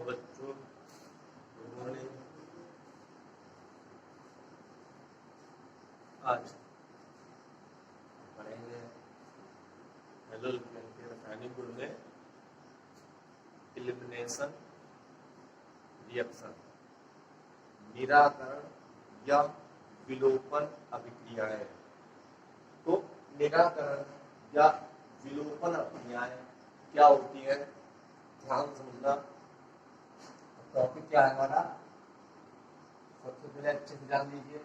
तो बच्चों good morning. आज पढ़ेंगे हेलो के रासायनिक गुण में एलिमिनेशन रिएक्शन, निराकरण या विलोपन अभिक्रियाएं। तो निराकरण या विलोपन अभिक्रियाएं क्या होती है, ध्यान समझना। टॉपिक क्या है हमारा, सबसे पहले अच्छे से जान लीजिए।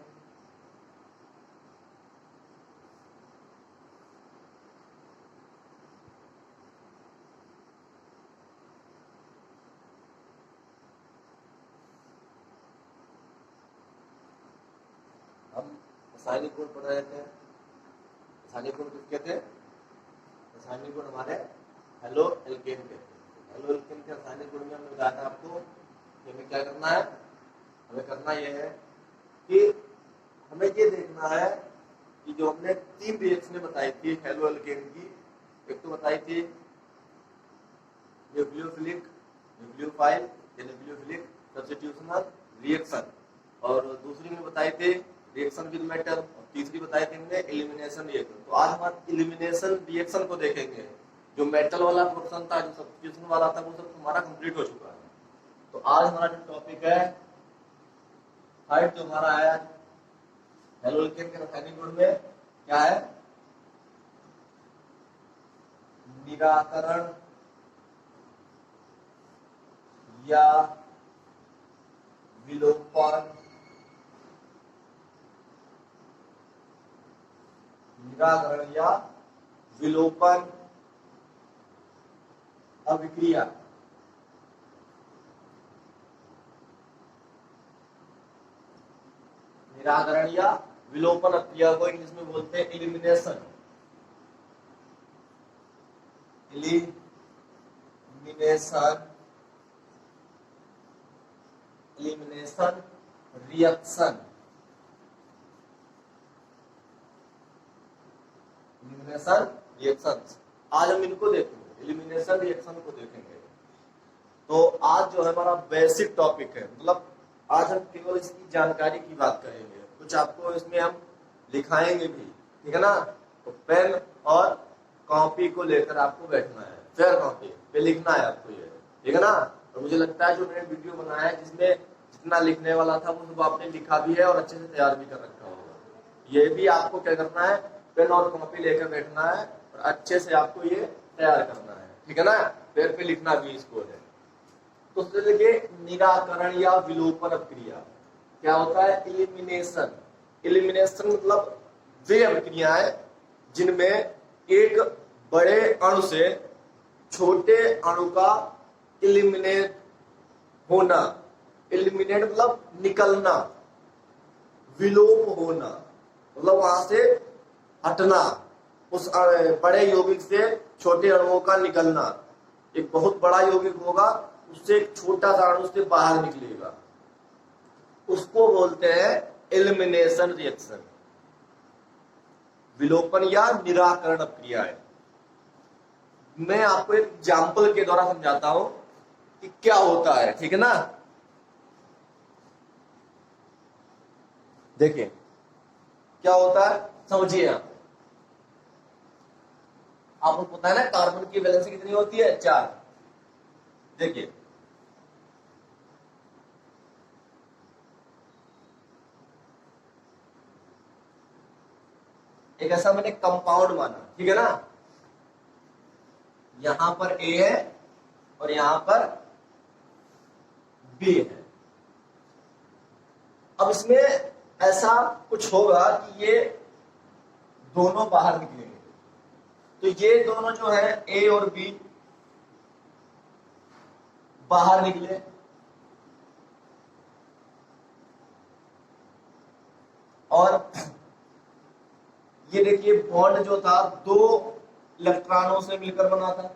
हम रासायनिक गुण पढ़ रहे थे। रासायनिक गुण किसके थे? रासायनिक गुण हमारे हेलो एल्केन के थे। हेलो एल्केन के रासायनिक गुण में हमने बताया था आपको कि हमें क्या करना है। हमें करना यह है कि हमें ये देखना है कि जो हमने 3 रिएक्शनें बताई थी हेलो एल्केन की, एक तो बताई थी न्यूक्लियोफिलिक, न्यूक्लियोफाइल या न्यूक्लियोफिलिक सब्स्टिट्यूशनल रिएक्शन, और दूसरी में बताई थी रिएक्शन विद मेटल, और तीसरी बताई थी हमने एलिमिनेशन रिएक्शन। तो आज हम एलिमिनेशन रिएक्शन को देखेंगे। जो मेटल वाला पोर्शन था, जो सब्स्टिट्यूशन वाला था, वो सब हमारा कंप्लीट हो चुका है। तो आज हमारा जो टॉपिक है हाइट, जो हमारा है हेलो एल्केन के रासायनिक गुण में क्या है, निराकरण या विलोपन, निराकरण या विलोपन अभिक्रिया। निराकरण या विलोपन अभिक्रिया को इंग्लिश में बोलते हैं elimination. Elimination reaction. Elimination reaction आज हम इनको देखेंगे, एलिमिनेशन रिएक्शन को देखेंगे। तो आज जो है हमारा बेसिक टॉपिक है, मतलब आज हम केवल इसकी जानकारी की बात करेंगे। कुछ आपको इसमें हम लिखाएंगे भी, ठीक है ना। तो पेन और कॉपी को लेकर आपको बैठना है, फेयर कॉपी पे लिखना है आपको ये, ठीक है ना। तो मुझे लगता है जो मैंने वीडियो बनाया है जिसमें जितना लिखने वाला था वो सब आपने लिखा भी है और अच्छे से तैयार भी कर रखा होगा। ये भी आपको क्या करना है, पेन और कॉपी लेकर बैठना है और अच्छे से आपको ये तैयार करना है, ठीक है ना। पेन पे लिखना भी इसको है। तो देखिए, निराकरण या विलोपन अभिक्रिया क्या होता है, एलिमिनेशन। एलिमिनेशन मतलब वे अभिक्रियाएं जिनमें एक बड़े अणु से छोटे अणु का एलिमिनेट होना। एलिमिनेट मतलब निकलना, विलोप होना मतलब वहां से हटना, उस बड़े यौगिक से छोटे अणुओं का निकलना। एक बहुत बड़ा यौगिक होगा, उससे एक छोटा सा अणु से बाहर निकलेगा, उसको बोलते हैं एलिमिनेशन रिएक्शन, विलोपन या निराकरण अभिक्रिया है। मैं आपको एक एग्जाम्पल के द्वारा समझाता हूं कि क्या होता है, ठीक है ना। देखिए क्या होता है, समझिए। आपको पता है ना कार्बन की वैलेंसी कितनी होती है, 4। देखिए एक ऐसा मैंने कंपाउंड माना, ठीक है ना। यहां पर ए है और यहां पर बी है। अब इसमें ऐसा कुछ होगा कि ये दोनों बाहर निकलेंगे। तो ये दोनों जो है ए और बी बाहर निकले, और ये देखिए बॉन्ड जो था 2 इलेक्ट्रॉनों से मिलकर बना था।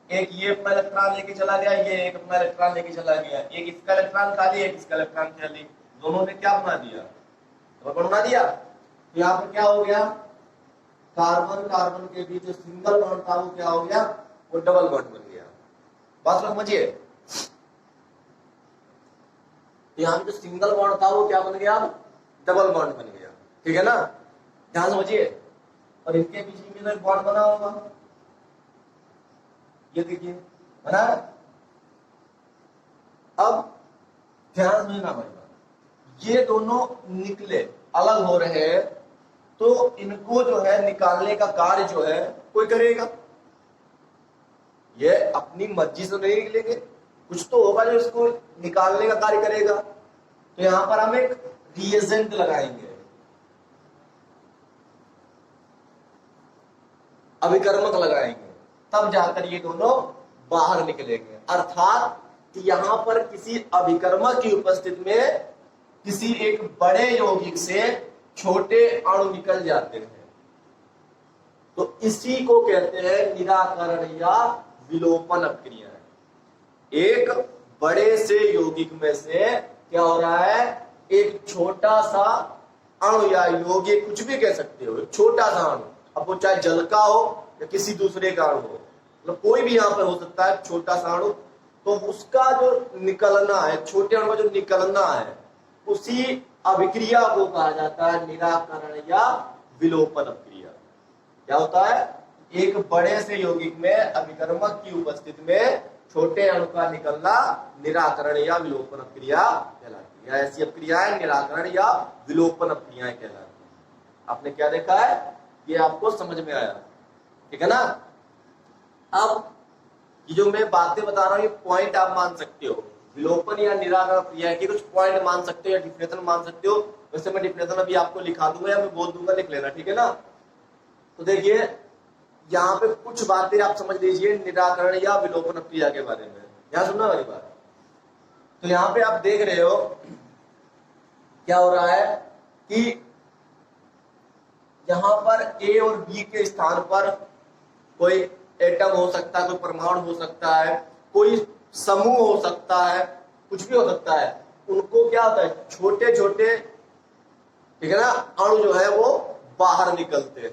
एक ये अपना इलेक्ट्रॉन लेके चला गया, ये एक अपना इलेक्ट्रॉन लेके चला गया। एक इसका इलेक्ट्रॉन खाली, एक इसका इलेक्ट्रॉन खाली, दोनों ने क्या बना दिया, रबड़ बना दिया। तो यहाँ पर क्या हो गया, कार्बन कार्बन के बीच जो सिंगल बॉन्ड था वो क्या हो गया, वो डबल बॉन्ड बन गया। बात समझिए। तो यहाँ पे जो सिंगल बॉन्ड था वो क्या बन गया, अब डबल बॉन्ड बन गया। ठीक है ना, ध्यान समझिए। और इनके बीच में तो एक बॉन्ड बना होगा, ये देखिए बना है। अब ध्यान समझना भाई, ये दोनों निकले अलग हो रहे हैं, तो इनको जो है निकालने का कार्य जो है कोई करेगा। ये अपनी मर्जी से नहीं निकलेंगे, कुछ तो होगा जो इसको निकालने का कार्य करेगा। तो यहां पर हम एक रिएजेंट लगाएंगे, अभिकर्मक लगाएंगे, तब जाकर ये दोनों बाहर निकलेंगे। अर्थात यहां पर किसी अभिकर्मक की उपस्थिति में किसी एक बड़े यौगिक से छोटे अणु निकल जाते हैं, तो इसी को कहते हैं निराकरण या विलोपन अपक्रिया। एक बड़े से यौगिक में से क्या हो रहा है, एक छोटा सा अणु या यौगिक, कुछ भी कह सकते हो, छोटा सा अणु, अब वो चाहे जल का हो या किसी दूसरे का अणु हो, मतलब कोई भी यहां पर हो सकता है छोटा सा अणु, तो उसका जो निकलना है, छोटे अणु का जो निकलना है, उसी अभिक्रिया को कहा जाता है निराकरण या विलोपन अपक्रिया। क्या होता है, एक बड़े से यौगिक में अभिकर्मक की उपस्थिति में छोटे अणु का निकलना निराकरण या विलोपन अपक्रिया कहलाती है। ऐसी अपक्रियाएं निराकरण या विलोपन अपक्रियाएं कहलाती है। आपने क्या देखा है, ये आपको समझ में आया, ठीक है ना। अब ये जो मैं बातें बता रहा हूं, ये पॉइंट आप मान सकते हो, विलोपन या निराकरण क्रिया के कुछ पॉइंट मान सकते हो या डिफिनेशन मान सकते हो। वैसे मैं डिफिनेशन अभी आपको लिखा दूंगा या मैं बोल दूंगा, लिख लेना, ठीक है ना। तो देखिए यहाँ पे कुछ बातें आप समझ लीजिए निराकरण या विलोपन क्रिया के बारे में। यहाँ सुनना वाली बात, तो यहाँ पे आप देख रहे हो क्या हो रहा है कि यहाँ पर ए और बी के स्थान पर कोई एटम हो सकता है, कोई परमाणु हो सकता है, कोई समूह हो सकता है, कुछ भी हो सकता है। उनको क्या होता है, छोटे छोटे, ठीक है ना, अणु जो है वो बाहर निकलते हैं।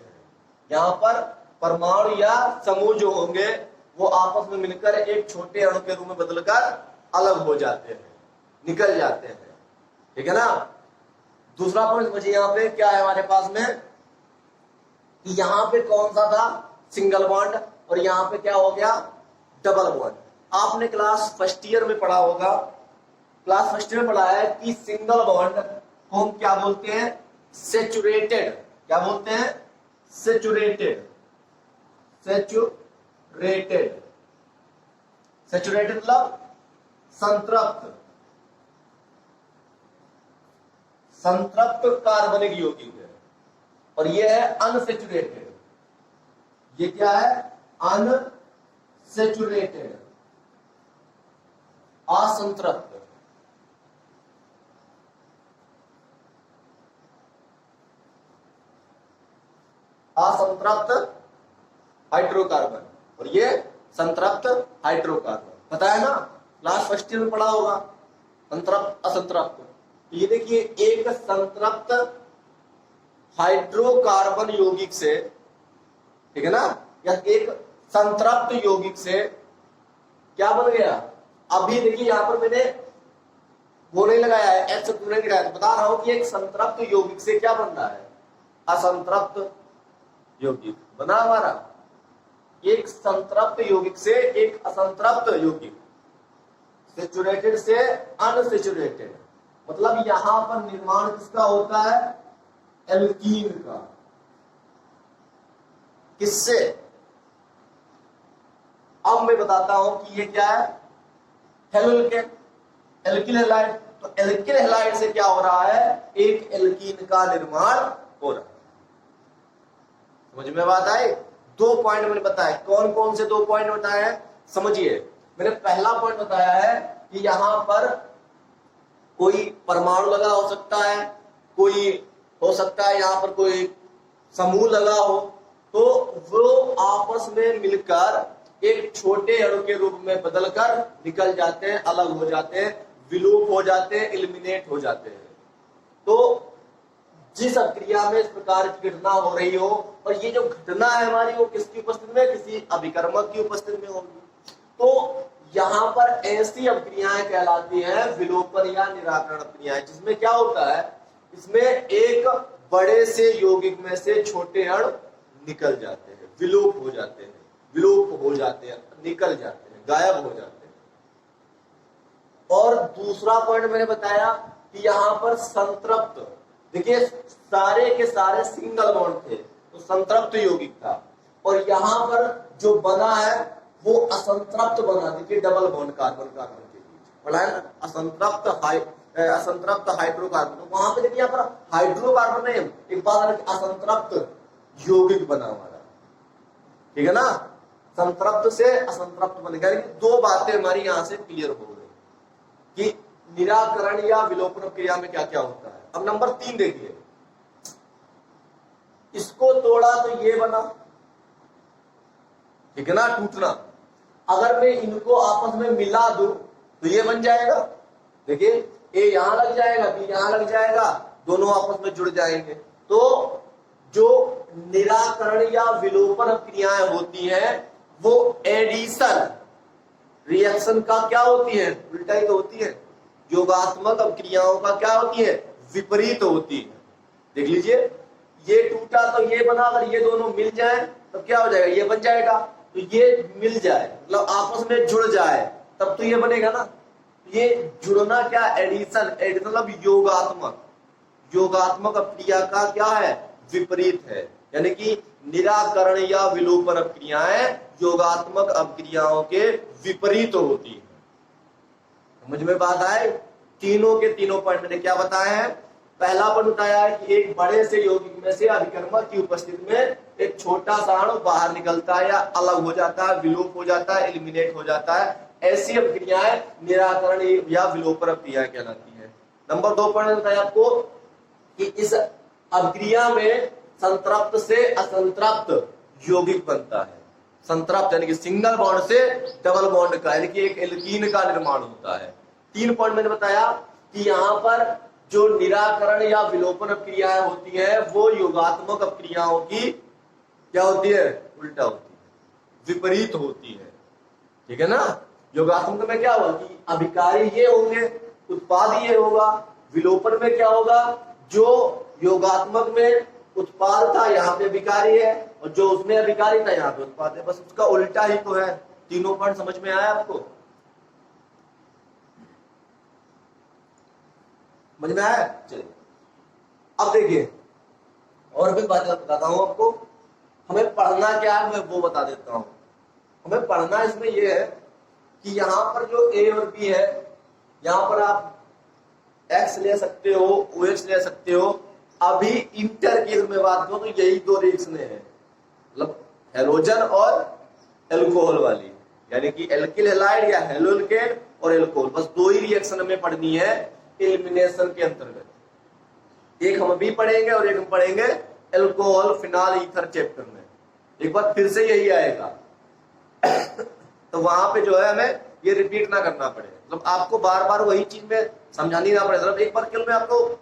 यहाँ पर परमाणु या समूह जो होंगे वो आपस में मिलकर एक छोटे अणु के रूप में बदलकर अलग हो जाते हैं, निकल जाते हैं, ठीक है ना। दूसरा पॉइंट समझिए, यहाँ पे क्या है हमारे पास में, कि यहाँ पे कौन सा था, सिंगल बॉन्ड, और यहाँ पे क्या हो गया, डबल बॉन्ड। आपने क्लास फर्स्ट ईयर में पढ़ा होगा, क्लास फर्स्ट ईयर में पढ़ा है कि सिंगल बॉन्ड को हम क्या बोलते हैं, सेचुरेटेड। क्या बोलते हैं, सेचुरेटेड। सेचुरेटेड, सेचुरेटेड मतलब संतृप्त, संतृप्त कार्बनिक यौगिक है। और ये है अनसेचुरेटेड, ये क्या है, अनसेचुरेटेड, असंतृप्त। असंतृप्त हाइड्रोकार्बन, और ये संतृप्त हाइड्रोकार्बन। पता है ना, क्लास फर्स्ट ईयर में पढ़ा होगा, संतृप्त असंतृप्त। तो ये देखिए, एक संतृप्त हाइड्रोकार्बन यौगिक से, ठीक है ना, या एक संतृप्त यौगिक से क्या बन गया। अभी देखिए यहाँ पर मैंने वो नहीं लगाया है, एच नहीं लगाया, तो बता रहा हूं कि एक संतृप्त यौगिक से क्या बन रहा है, असंतृप्त यौगिक बना हमारा। एक संतृप्त यौगिक से एक असंतृप्त यौगिक, सेचुरेटेड से अनसेचुरेटेड, मतलब यहां पर निर्माण किसका होता है, एल्कीन का। किससे, अब मैं बताता हूं कि ये क्या है, हेलोल्केन, एल्किल हैलाइड। तो एल्किल हैलाइड से क्या हो रहा है, एक एल्कीन का निर्माण हो रहा है। समझ में बात आई। दो पॉइंट मैंने बताया, कौन कौन से दो पॉइंट बताए हैं समझिए। मैंने पहला पॉइंट बताया है कि यहां पर कोई परमाणु लगा हो सकता है, कोई हो सकता है यहां पर कोई समूह लगा हो, तो वो आपस में मिलकर एक छोटे अणु के रूप में बदलकर निकल जाते हैं, अलग हो जाते हैं, विलोप हो जाते हैं, एलिमिनेट हो जाते हैं। तो जिस क्रिया में इस प्रकार की घटना हो रही हो, और ये जो घटना है हमारी वो किसकी उपस्थिति में, किसी अभिकर्मक की उपस्थिति में होगी, तो यहां पर ऐसी अभिक्रियाएं कहलाती हैं विलोपन या निराकरण अभिक्रियाएं, जिसमें क्या होता है, इसमें एक बड़े से यौगिक में से छोटे अणु निकल जाते हैं, विलोप हो जाते हैं, निकल जाते हैं, गायब हो जाते हैं। और दूसरा पॉइंट मैंने बताया कि यहां पर संतृप्त, देखिए सारे के सारे सिंगल बॉन्ड थे तो संतृप्त यौगिक था, और यहां पर जो बना है वो असंतृप्त बना, देखिए डबल बॉन्ड कार्बन कार्बन के बीच बोला है ना, असंतृप्त हाइड्रोकार्बन, तो वहां पे देखिए यहाँ पर हाइड्रोकार्बन नहीं, एक बात असंतृप्त यौगिक बना हमारा, ठीक है ना, संतृप्त से असंतृप्त बन गया। दो बातें हमारी यहां से क्लियर हो गई कि निराकरण या विलोपन क्रिया में क्या क्या होता है। अब नंबर 3 देखिए, इसको तोड़ा तो ये बना, ठीक है ना, टूटना। अगर मैं इनको आपस में मिला दूं तो ये बन जाएगा, देखिए ए यहां लग जाएगा, बी यहां लग जाएगा, दोनों आपस में जुड़ जाएंगे। तो जो निराकरण या विलोपन क्रियाएं होती हैं वो एडिशन रिएक्शन का क्या होती है, उल्टा ही तो होती है। योगात्मक क्रियाओं का क्या होती है, विपरीत होती है। देख लीजिए, ये टूटा तो ये बना, अगर ये दोनों मिल जाए तो क्या हो जाएगा, ये बन जाएगा। तो ये मिल जाए मतलब आपस में जुड़ जाए तब तो ये बनेगा ना। ये जुड़ना क्या, एडिशन, मतलब योगात्मक क्रिया का क्या है, विपरीत है। यानी कि निराकरण या विलोपन क्रियाएं योगात्मक अपक्रियाओं के विपरीत होती है। समझ में बात आए? तीनों के तीनों पॉइंट मैंने क्या बताया है। पहला पॉइंट बताया है कि एक बड़े से यौगिक में से अभिकर्मक की उपस्थिति में एक छोटा सा अणु बाहर निकलता है या अलग हो जाता है, विलोप हो जाता है, एलिमिनेट हो जाता है। ऐसी अपक्रियाएं निराकरण या विलोपन अपक्रिया कहलाती है। नंबर 2 पॉइंट बताया आपको कि इस अपक्रिया में संतृप्त से असंतृप्त यौगिक बनता है। संतृप्त यानी कि सिंगल बॉन्ड से डबल बॉन्ड का, यानी कि एक एल्कीन का निर्माण होता है। 3 पॉइंट मैंने बताया कि यहाँ पर जो निराकरण या विलोपन अपक्रियाएं होती है वो योगात्मक अपक्रियाओं की क्या होती है, उल्टा होती है, विपरीत होती है। ठीक है ना। योगात्मक में क्या होगा कि अभिकारी ये होंगे, उत्पाद ये होगा। विलोपन में क्या होगा, जो योगात्मक में उत्पाद था यहाँ पे अभिकारी है, और जो उसमें अभिकारी था यहाँ पे उत्पाद है। बस उसका उल्टा ही तो है। तीनों पॉइंट समझ में आया आपको? समझ में आया? चलिए अब देखिए और भी बात बताता हूं आपको। हमें पढ़ना क्या है मैं वो बता देता हूं। हमें पढ़ना इसमें यह है कि यहाँ पर जो ए और बी है, यहाँ पर आप एक्स ले सकते हो, ओ एक्स ले सकते हो। अभी इंटर केस में बात करूं तो यही 2 रिएक्शन है, मतलब हेलोजन और एल्कोहल वाली, यानी कि एल्किल हैलाइड या हेलोएल्केन और एल्कोहल। बस 2 ही रिएक्शन हमें पढ़नी है एलिमिनेशन के अंतर्गत। एक हम अभी पढ़ेंगे और एक हम पढ़ेंगे एल्कोहल फिनाल ईथर चैप्टर में। एक बार फिर से यही आएगा तो वहां पे जो है हमें ये रिपीट ना करना पड़े, मतलब आपको बार बार वही चीज में समझानी ना पड़े। मतलब एक बार केवल मैं आपको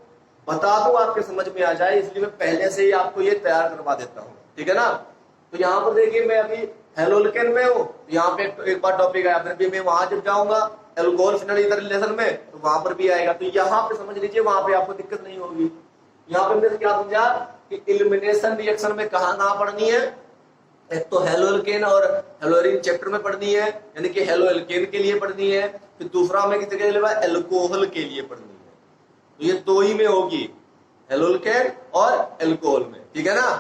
बता दूं, आपके समझ में आ जाए, इसलिए मैं पहले से ही आपको ये तैयार करवा देता हूँ। ठीक है ना। तो यहाँ पर देखिए मैं अभी हेलोएल्केन में हूँ, यहाँ पे एक बार टॉपिक आया, फिर भी मैं वहां जब जाऊंगा एल्कोहल फिनाल ईथर रिलेशन में तो वहां पर भी आएगा। तो यहाँ पे समझ लीजिए, वहां पे आपको दिक्कत नहीं होगी। यहाँ पे मैंने क्या समझा कि एलिमिनेशन रिएक्शन में कहाँ पढ़नी है। एक तो हेलोएल्केन और हेलोरीन चैप्टर में पढ़नी है, यानी कि हेलोएल्केन के लिए पढ़नी है। फिर दूसरा में किसी के लिए एल्कोहल के लिए पढ़नी है। तो ये 2 ही में होगी, हेलोएल्केन और एल्कोहल में। ठीक है ना।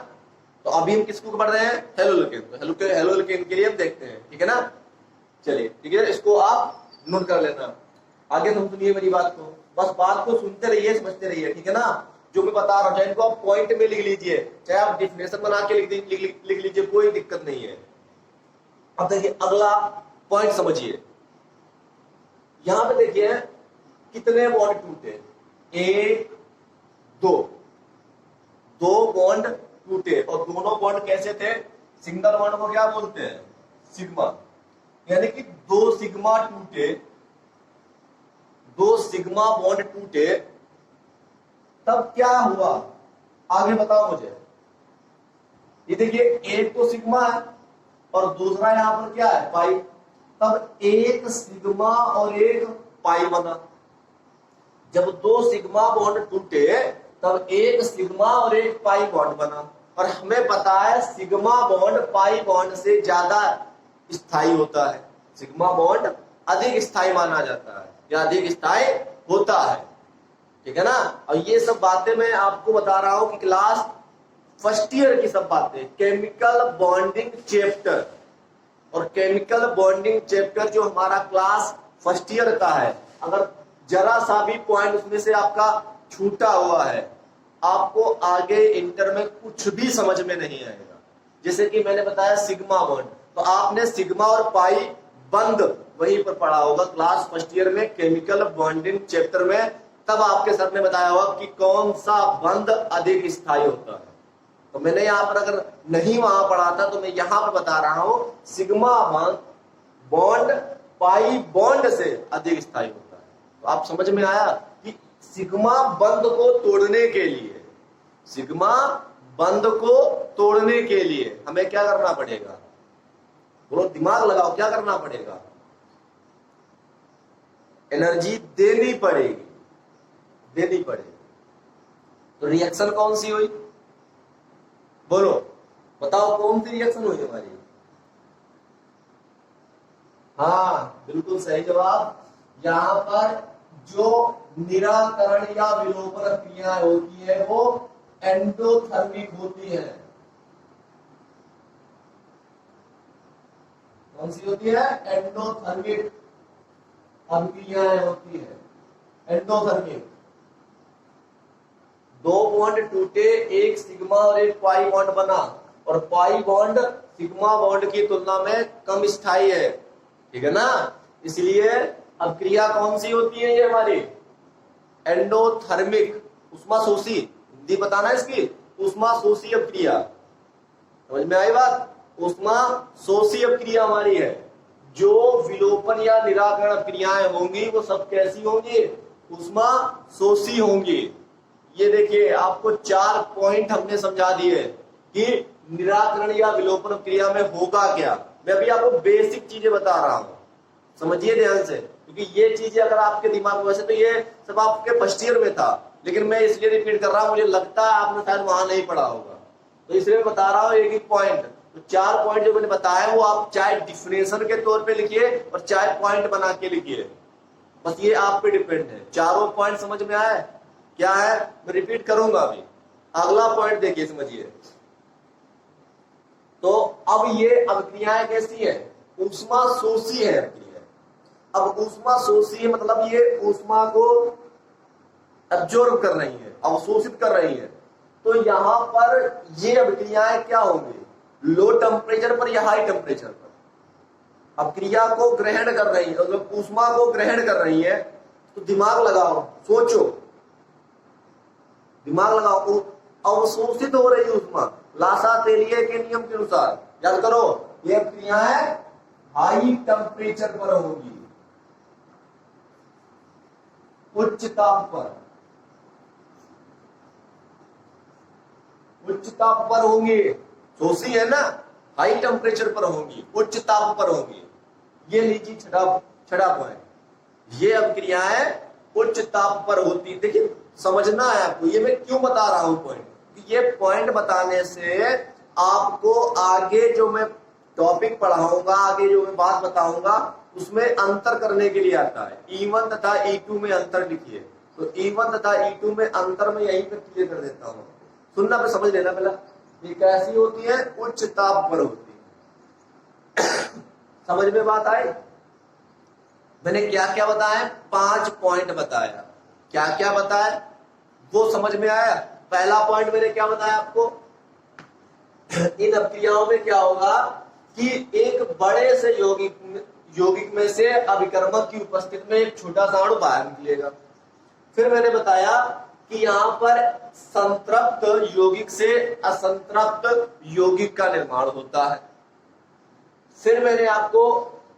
तो अभी हम किसको पढ़ रहे हैं, हेलोएल्केन। तो हेलोएल्केन के लिए हम देखते हैं। ठीक है ना। चलिए ठीक है, इसको आप नोट कर लेना। आगे तुम सुनिए मेरी बात को, बस बात को सुनते रहिए, समझते रहिए। ठीक है ना। जो मैं बता रहा हूं, चाहे इनको आप पॉइंट में लिख लीजिए, चाहे आप डिफिनेशन बना के लिख लीजिए, कोई दिक्कत नहीं है। अब देखिए अगला पॉइंट समझिए। यहां पे देखिए कितने बॉन्ड टूटे, 1 2 बॉन्ड टूटे, और दोनों बॉन्ड कैसे थे, सिंगल बॉन्ड को क्या बोलते हैं, सिग्मा। यानी कि 2 सिग्मा टूटे, 2 सिग्मा बॉन्ड टूटे, तब क्या हुआ आगे बताओ मुझे। ये देखिए एक तो सिग्मा है और दूसरा यहां पर क्या है, पाई। तब एक सिग्मा और एक पाई बना। जब दो सिग्मा बॉन्ड टूटे तब एक सिग्मा और एक पाई बॉन्ड बना। और हमें पता है सिग्मा बॉन्ड पाई बॉन्ड से ज्यादा स्थायी होता है, सिग्मा बॉन्ड अधिक स्थायी माना जाता है या अधिक स्थायी होता है, ठीक है ना। और ये सब बातें मैं आपको बता रहा हूं कि क्लास फर्स्ट ईयर की सब बातें, केमिकल बॉन्डिंग चैप्टर। और केमिकल बॉन्डिंग चैप्टर जो हमारा क्लास फर्स्ट ईयर का है, अगर जरा सा भी पॉइंट उसमें से आपका छूटा हुआ है, आपको आगे इंटर में कुछ भी समझ में नहीं आएगा। जैसे कि मैंने बताया सिग्मा बॉन्ड, तो आपने सिग्मा और पाई बंद वहीं पर पढ़ा होगा क्लास फर्स्ट ईयर में केमिकल बॉन्डिंग चैप्टर में। तब आपके सर ने बताया होगा कि कौन सा बंध अधिक स्थायी होता है। तो मैंने यहाँ पर अगर नहीं वहां पढ़ा था तो मैं यहाँ पर बता रहा हूं सिग्मा बॉन्ड पाई बॉन्ड से अधिक स्थायी होता है। तो आप समझ में आया कि सिग्मा बंध को तोड़ने के लिए, सिग्मा बंध को तोड़ने के लिए हमें क्या करना पड़ेगा? बोलो, दिमाग लगाओ, क्या करना पड़ेगा? एनर्जी देनी पड़ेगी, देनी पड़ेगी। तो रिएक्शन कौन सी हुई? बोलो, बताओ कौन सी रिएक्शन हुई हमारी? हाँ, बिल्कुल सही जवाब। यहां पर जो निराकरण या विलोपन क्रियाएं होती है वो एंडोथर्मिक होती है। कौन सी होती है? एंडोथर्मिक अभिक्रियाएं होती है, एंडोथर्मिक। दो बॉन्ड टूटे, एक सिग्मा और एक पाई बॉन्ड बना, और पाई बॉन्ड सिग्मा बॉन्ड की तुलना में कम स्थायी है, ठीक है ना। इसलिए अभिक्रिया कौन सी होती है ये हमारी? एंडोथर्मिक, उष्माशोषी। हिंदी बताना इसकी, उष्माशोषी अभिक्रिया। समझ में आई बात? उष्माशोषी अभिक्रिया हमारी है। जो विलोपन या निराकरण अभिक्रियाएं होंगी वो सब कैसी होंगी? उष्माशोषी होंगी। ये देखिए, आपको 4 पॉइंट हमने समझा दिए कि निराकरण या विलोपन क्रिया में होगा क्या। मैं अभी आपको बेसिक चीजें बता रहा हूं, समझिए ध्यान से, क्योंकि ये चीजें अगर आपके दिमाग में, वैसे तो ये सब आपके फर्स्ट ईयर में था, लेकिन मैं इसलिए रिपीट कर रहा हूं, मुझे लगता है आपने शायद वहां नहीं पढ़ा होगा, तो इसलिए बता रहा हूं एक एक पॉइंट। तो 4 पॉइंट जो मैंने बताया वो आप चाहे डिफिनेशन के तौर पे लिखिए और चाहे पॉइंट बना के लिखिए, बस ये आप पे डिपेंड है। चारों पॉइंट समझ में आए? क्या है, मैं रिपीट करूंगा अभी। अगला पॉइंट देखिए, समझिए। तो अब ये अभिक्रियाएं कैसी है? ऊष्माशोषी है अभिक्रिया। अब ऊष्माशोषी मतलब ये ऊष्मा को एब्जॉर्ब कर रही है, अवशोषित कर रही है। तो यहां पर ये अभिक्रियाएं क्या होंगी? लो टेम्परेचर पर या हाई टेम्परेचर पर अभिक्रिया को ग्रहण कर रही है, मतलब ऊष्मा को ग्रहण कर रही है। तो दिमाग लगाओ, सोचो, दिमाग लगाओ। अवशोषित हो रही ऊष्मा लासातेलिए के नियम के अनुसार, याद करो, ये क्रियाएं हाई टेम्परेचर पर होंगी, उच्च ताप पर, उच्च ताप पर होंगी। शोषी है ना, हाई टेम्परेचर पर होंगी, उच्च ताप पर होंगी। ये लीजिए छठा पॉइंट, ये अभिक्रियाएं उच्च ताप पर होती। देखिए, समझना है आपको, ये मैं क्यों बता रहा हूं पॉइंट, ये पॉइंट बताने से आपको आगे जो मैं टॉपिक पढ़ाऊंगा, आगे जो मैं बात बताऊंगा, उसमें अंतर करने के लिए आता है। E1 तथा E2 में अंतर लिखिए। तो E1 तथा E2 में अंतर में यहीं पे क्लियर कर देता हूं। सुनना पे समझ लेना पहला, ये कैसी होती है? उच्च ताप पर होती है। समझ में बात आई? मैंने क्या क्या बताया? 5 पॉइंट बताया। क्या क्या बताया वो समझ में आया? पहला पॉइंट मैंने क्या बताया आपको? इन अभिक्रियाओं में क्या होगा कि एक बड़े से यौगिक में से अभिकर्मक की उपस्थिति में एक छोटा सा अणु बाहर निकलेगा। फिर मैंने बताया कि यहाँ पर संतृप्त यौगिक से असंतृप्त यौगिक का निर्माण होता है। फिर मैंने आपको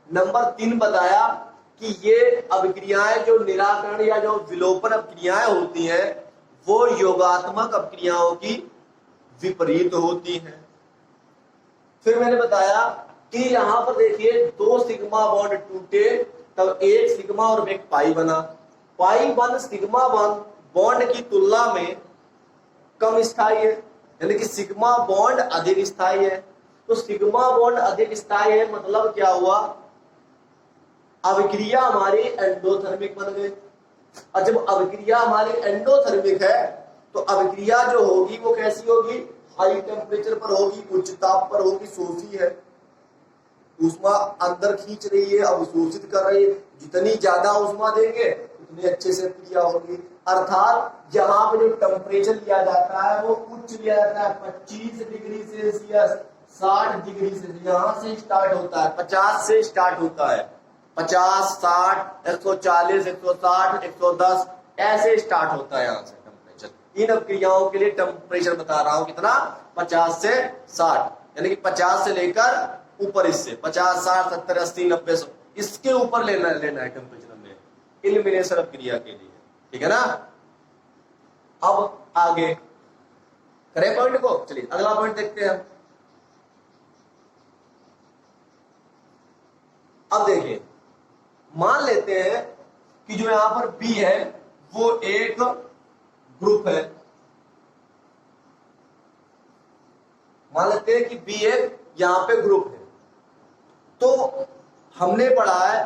नंबर 3 बताया कि ये अभिक्रियाएं जो निराकरण या जो विलोपन अभिक्रियाएं होती हैं वो योगात्मक अभिक्रियाओं की विपरीत होती हैं। फिर मैंने बताया कि यहां पर देखिए दो सिग्मा बॉन्ड टूटे तब एक सिग्मा और एक पाई बना। पाई वन सिग्मा बॉन्ड की तुलना में कम स्थायी है, यानी कि सिग्मा बॉन्ड अधिक स्थायी है। तो सिग्मा बॉन्ड अधिक स्थायी है मतलब क्या हुआ, अभिक्रिया हमारी एंडोथर्मिक बन गई। और जब अभिक्रिया हमारी एंडोथर्मिक है तो अभिक्रिया जो होगी वो कैसी होगी, हाई टेम्परेचर पर होगी, उच्च ताप पर होगी, शोषी है, ऊष्मा अंदर खींच रही है, अवशोषित कर रही है। जितनी ज्यादा ऊष्मा देंगे उतनी अच्छे से क्रिया होगी। अर्थात यहाँ पे जो टेम्परेचर लिया जाता है वो उच्च लिया जाता है, 25 डिग्री सेल्सियस, 60 डिग्री सेल्सियस, यहाँ से स्टार्ट होता है, 50 से स्टार्ट होता है, 50, 60, 140, 160, 110 ऐसे स्टार्ट होता है यहाँ से टेम्परेचर। इन क्रियाओं के लिए टेम्परेचर बता रहा हूं कितना, 50 से 60, यानी कि 50 से लेकर ऊपर, इससे 50, 60, 70, 80, 90, 100 इसके ऊपर लेना है टेम्परेचर में एलिमिनेशन ऑफ क्रिया के लिए, ठीक है ना। अब आगे करें पॉइंट को, चलिए अगला पॉइंट देखते हैं। अब देखिए, मान लेते हैं कि जो यहां पर बी है वो एक ग्रुप है, मान लेते हैं कि बी एक यहां पे ग्रुप है। तो हमने पढ़ा है,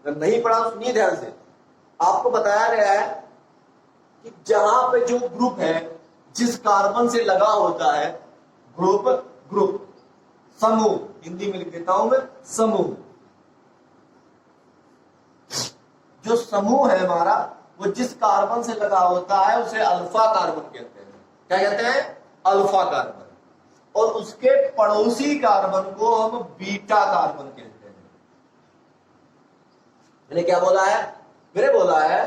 अगर नहीं पढ़ा तो सुनिए ध्यान से, आपको बताया गया है कि जहां पे जो ग्रुप है जिस कार्बन से लगा होता है, ग्रुप समूह, हिंदी में लिख देता हूं मैं, समूह, जो समूह है हमारा वो जिस कार्बन से लगा होता है उसे अल्फा कार्बन कहते हैं। क्या कहते हैं, अल्फा कार्बन। और उसके पड़ोसी कार्बन को हम बीटा कार्बन कहते हैं। मैंने क्या बोला है, मैंने बोला है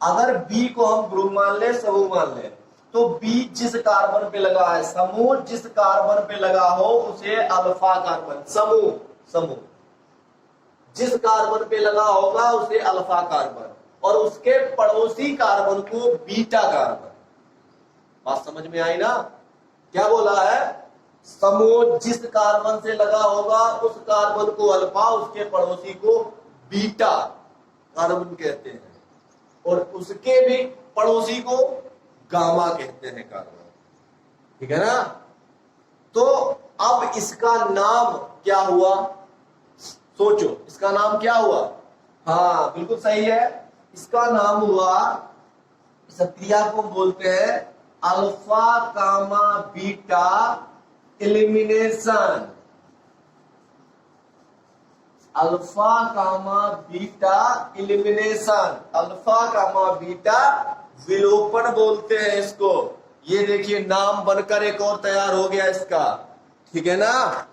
अगर बी को हम ग्रुप मान ले, समूह मान ले, तो बी जिस कार्बन पे लगा है, समूह जिस कार्बन पे लगा हो उसे अल्फा कार्बन, समूह जिस कार्बन पे लगा होगा उसे अल्फा कार्बन, और उसके पड़ोसी कार्बन को बीटा कार्बन। बात समझ में आई ना, क्या बोला है, समूह जिस कार्बन से लगा होगा उस कार्बन को अल्फा, उसके पड़ोसी को बीटा कार्बन कहते हैं, और उसके भी पड़ोसी को गामा कहते हैं कार्बन, ठीक है ना। तो अब इसका नाम क्या हुआ, सोचो इसका नाम क्या हुआ, हाँ बिल्कुल सही है, इसका नाम हुआ, इस क्रिया को बोलते हैं alpha gamma beta elimination, alpha gamma beta elimination, alpha gamma beta विलोपन बोलते हैं इसको। ये देखिए नाम बनकर एक और तैयार हो गया इसका, ठीक है ना।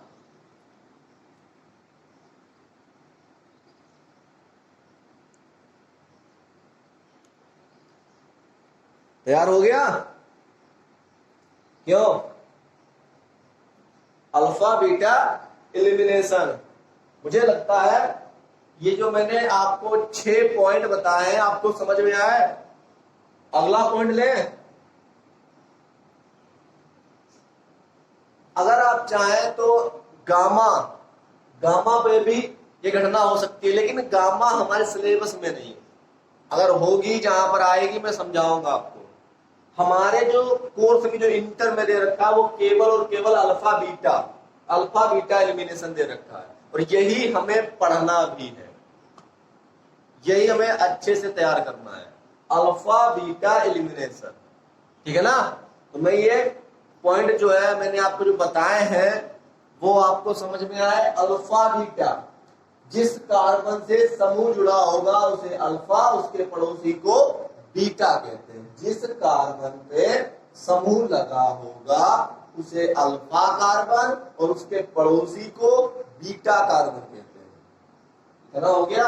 तैयार हो गया, क्यों, अल्फा बीटा एलिमिनेशन। मुझे लगता है ये जो मैंने आपको 6 पॉइंट बताए हैं आपको समझ में आया है। अगला पॉइंट ले, अगर आप चाहें तो गामा पे भी ये घटना हो सकती है, लेकिन गामा हमारे सिलेबस में नहीं है। अगर होगी, जहां पर आएगी मैं समझाऊंगा आपको। हमारे जो कोर्स में जो इंटर में दे रखा है वो केवल और केवल अल्फा बीटा एलिमिनेशन दे रखा है, और यही हमें पढ़ना भी है, यही हमें अच्छे से तैयार करना है, अल्फा बीटा एलिमिनेशन, ठीक है ना। तो मैं ये पॉइंट जो है मैंने आपको जो बताए हैं वो आपको समझ में आए। अल्फा बीटा, जिस कार्बन से समूह जुड़ा होगा उसे अल्फा, उसके पड़ोसी को बीटा कहते हैं। जिस कार्बन पे समूह लगा होगा उसे अल्फा कार्बन और उसके पड़ोसी को बीटा कार्बन कहते हैं, इतना हो गया।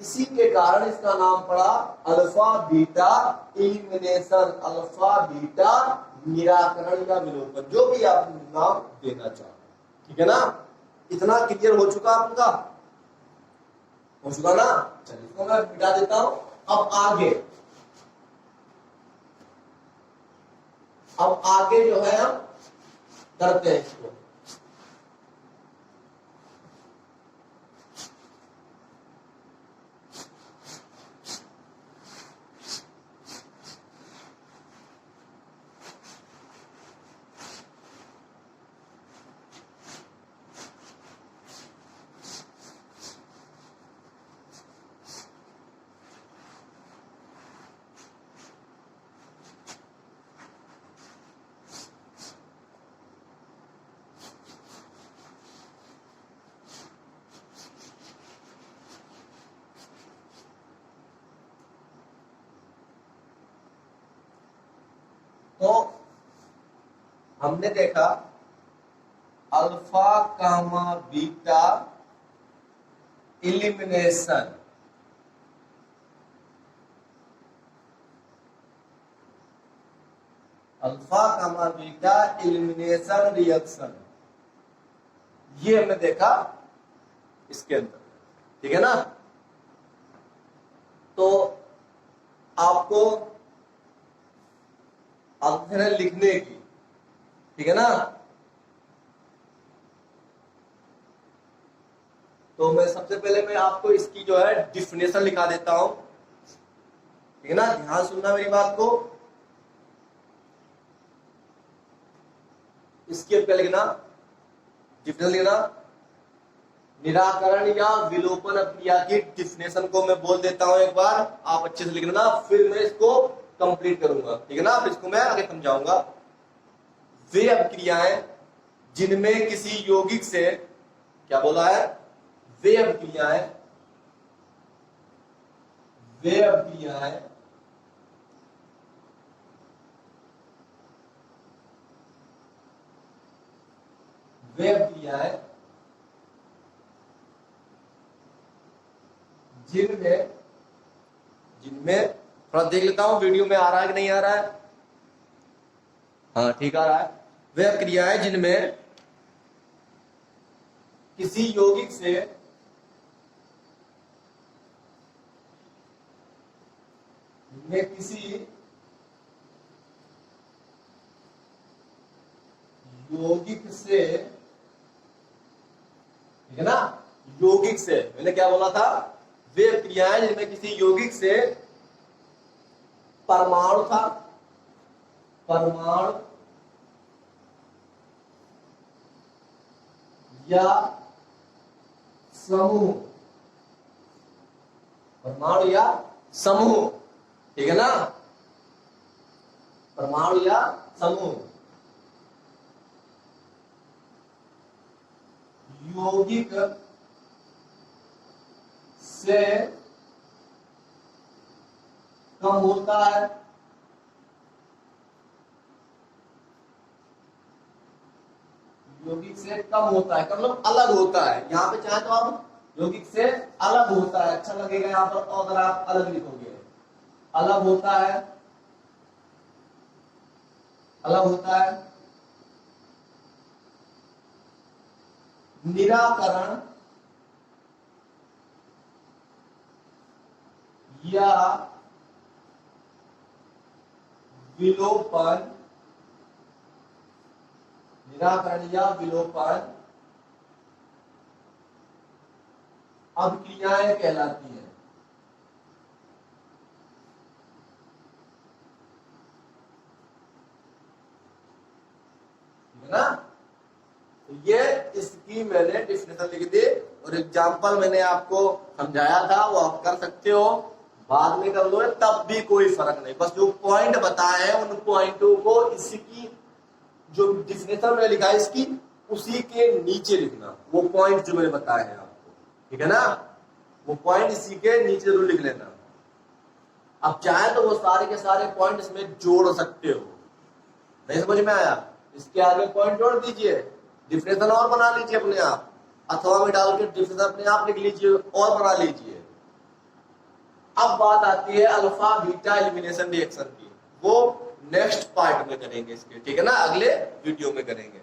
इसी के कारण इसका नाम पड़ा alpha beta elimination, alpha beta निराकरण या विलोपन, जो भी आप नाम देना चाहो, ठीक है ना। इतना क्लियर हो चुका आपका, हो चुका ना। चलिए इसको मैं मिटा देता हूं। अब आगे जो है हम करते हैं इसको। हमने देखा अल्फा कामा बीटा एलिमिनेशन, अल्फा कामा बीटा एलिमिनेशन रिएक्शन, ये हमने देखा इसके अंदर, ठीक है ना। तो आपको आदत लिखने की, ठीक है ना। तो मैं सबसे पहले मैं आपको इसकी जो है डिफिनेशन लिखा देता हूं, ठीक है ना। ध्यान सुनना मेरी बात को। इसके क्या लिखना, डिफिनेशन लिखना, निराकरण या विलोपन क्रिया की डिफिनेशन को मैं बोल देता हूं एक बार, आप अच्छे से लिख लेना, फिर मैं इसको कंप्लीट करूंगा, ठीक है ना। फिर इसको मैं आगे समझाऊंगा। वे अभिक्रियाएं जिनमें किसी यौगिक से, क्या बोला है, वे अभिक्रियाएं, वे अभिक्रियाएं वे अभिक्रियाएं जिनमें जिनमें थोड़ा देख लेता हूं वीडियो में आ रहा है कि नहीं आ रहा है। हाँ ठीक आ रहा है। वे अभिक्रियाएं जिनमें किसी यौगिक से ठीक है ना, यौगिक से, मैंने क्या बोला था, वे क्रियाएं जिनमें किसी यौगिक से परमाणु था, परमाणु या समूह, परमाणु या समूह, ठीक है ना, परमाणु या समूह यौगिक से कम होता है, यौगिक से कम होता है, मतलब अलग होता है। यहां पे चाहे तो आप यौगिक से अलग होता है, अच्छा लगेगा यहां पर, और अगर आप अलग लिखोगे, अलग होता है, अलग होता है, निराकरण या विलोपन, निराकरण या विलोपन अभिक्रियाएं कहलाती है, ठीक है ना। तो ये इसकी मैंने डिफिनेशन लिख दी, और एग्जांपल मैंने आपको समझाया था, वो आप कर सकते हो, बाद में कर लो तब भी कोई फर्क नहीं, बस जो पॉइंट बताए हैं उन पॉइंटों को इसकी जो डिफिनेशन मैंने लिखा है इसकी, उसी के नीचे लिखना, वो पॉइंट जो मैंने बताए हैं आपको, ठीक है ना, वो पॉइंट इसी के नीचे जरूर लिख लेना। अब चाहे तो वो सारे के सारे पॉइंट इसमें जोड़ सकते हो, नहीं समझ में आया, इसके आगे पॉइंट जोड़ दीजिए, डिफिनेशन और बना लीजिए अपने आप, अथवा में डाल के डिफिनेशन अपने आप लिख लीजिए और बना लीजिए। अब बात आती है अल्फा बीटा एलिमिनेशन रिएक्शन की, वो नेक्स्ट पार्ट में करेंगे इसके, ठीक है ना, अगले वीडियो में करेंगे।